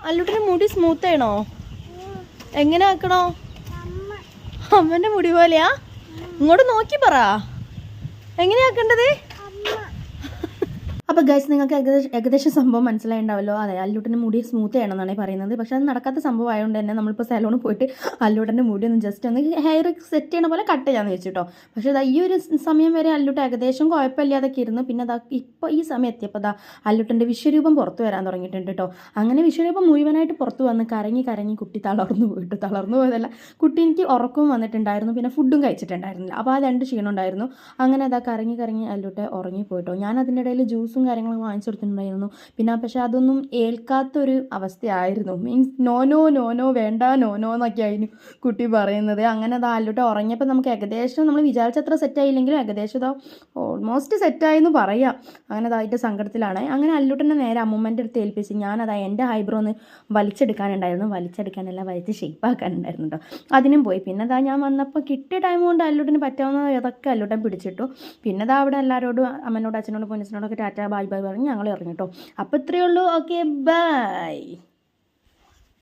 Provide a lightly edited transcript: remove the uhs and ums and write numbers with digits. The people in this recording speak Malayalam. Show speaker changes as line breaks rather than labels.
അല്ലുട്ടിന് മുടി സ്മൂത്ത് ചെയ്യണോ? എങ്ങനെ ആക്കണോ? അമ്മന്റെ മുടി പോലെയാ? ഇങ്ങോട്ട് നോക്കി പറ എങ്ങനെയാക്കേണ്ടത്. അപ്പോൾ ഗൈസ് നിങ്ങൾക്ക് ഏകദേശം സംഭവം മനസ്സിലായിട്ടുണ്ടാവല്ലോ. അതെ, അല്ലൂട്ടൻ്റെ മുടി സ്മൂത്ത് ചെയ്യണമെന്നാണ് പറയുന്നത്. പക്ഷേ അത് നടക്കാത്ത സംഭവം ആയതുകൊണ്ട് തന്നെ നമ്മളിപ്പോൾ സലൂണിൽ പോയിട്ട് അല്ലൂട്ടൻ്റെ മുടി ഒന്ന് ജസ്റ്റ് ഒന്ന് ഹെയർ സെറ്റ് ചെയ്യണ പോലെ കട്ട് ചെയ്യാമെന്ന് വെച്ചിട്ടോ. പക്ഷേ അതാ ഈ ഒരു സമയം വരെ അല്ലൂട്ട് ഏകദേശം കുഴപ്പമില്ലാതൊക്കെ ഇരുന്നു. പിന്നെ അതാ ഇപ്പോൾ ഈ സമയം എത്തിയപ്പോൾ അതാ അല്ലൂട്ടൻ്റെ വിശ്വരൂപം പുറത്ത് വരാൻ തുടങ്ങിയിട്ടുണ്ട് കേട്ടോ. അങ്ങനെ വിശ്വരൂപം മുഴുവനായിട്ട് പുറത്ത് വന്ന് കരങ്ങി കുട്ടി തളർന്നു പോയിട്ട്, തളർന്നു പോയതല്ല, കുട്ടി എനിക്ക് ഉറക്കവും വന്നിട്ടുണ്ടായിരുന്നു, പിന്നെ ഫുഡും കഴിച്ചിട്ടുണ്ടായിരുന്നില്ല. അപ്പോൾ ആ രണ്ട് ക്ഷീണം ഉണ്ടായിരുന്നു. അങ്ങനെ അതാ കറങ്ങി അല്ലൂട്ടെ ഉറങ്ങിപ്പോയിട്ടോ. ഞാൻ അതിൻ്റെ ഇടയിൽ ജ്യൂസും കാര്യങ്ങളൊക്കെ വാങ്ങിച്ചു കൊടുത്തിട്ടുണ്ടായിരുന്നു. പിന്നെ പക്ഷേ അതൊന്നും ഏൽക്കാത്തൊരു അവസ്ഥയായിരുന്നു. മീൻസ് നോനോ വേണ്ട നോനോ എന്നൊക്കെ ആയിരുന്നു കുട്ടി പറയുന്നത്. അങ്ങനെ അത് അല്ലൂട്ടെ ഉറങ്ങിയപ്പോൾ നമുക്ക് ഏകദേശം നമ്മൾ വിചാരിച്ചത്ര സെറ്റായില്ലെങ്കിലും ഏകദേശം ഇതാ ഓൾമോസ്റ്റ് സെറ്റായെന്ന് പറയാം. അങ്ങനെ അതായിട്ട് സങ്കടത്തിലാണ്. അങ്ങനെ അല്ലൂട്ടനെ നേരെ അമ്മൂമ്മൻ്റെ അടുത്ത് ഏൽപ്പിച്ച് ഞാനതാ എൻ്റെ ഹൈബ്രോ ഒന്ന് വലിച്ചെടുക്കാനുണ്ടായിരുന്നു, വലിച്ച് ഷേപ്പാക്കാനുണ്ടായിരുന്നു കേട്ടോ. അതിനും പോയി. പിന്നെ അതാ ഞാൻ വന്നപ്പോൾ കിട്ടിയ ടൈം കൊണ്ട് അല്ലൂട്ടന് പറ്റാവുന്ന ഇതൊക്കെ അല്ലൂട്ടൻ പിടിച്ചിട്ടു. പിന്നെ അതാ അവിടെ എല്ലാവരോടും അമ്മനോടും അച്ഛനോടും പൊന്നിസിനോടൊക്കെ ടാറ്റ ബൈ പറഞ്ഞ് ഞങ്ങൾ ഇറങ്ങിട്ടോ. അപ്പോൾ ഇത്രയേ ഉള്ളൂ. Okay bye.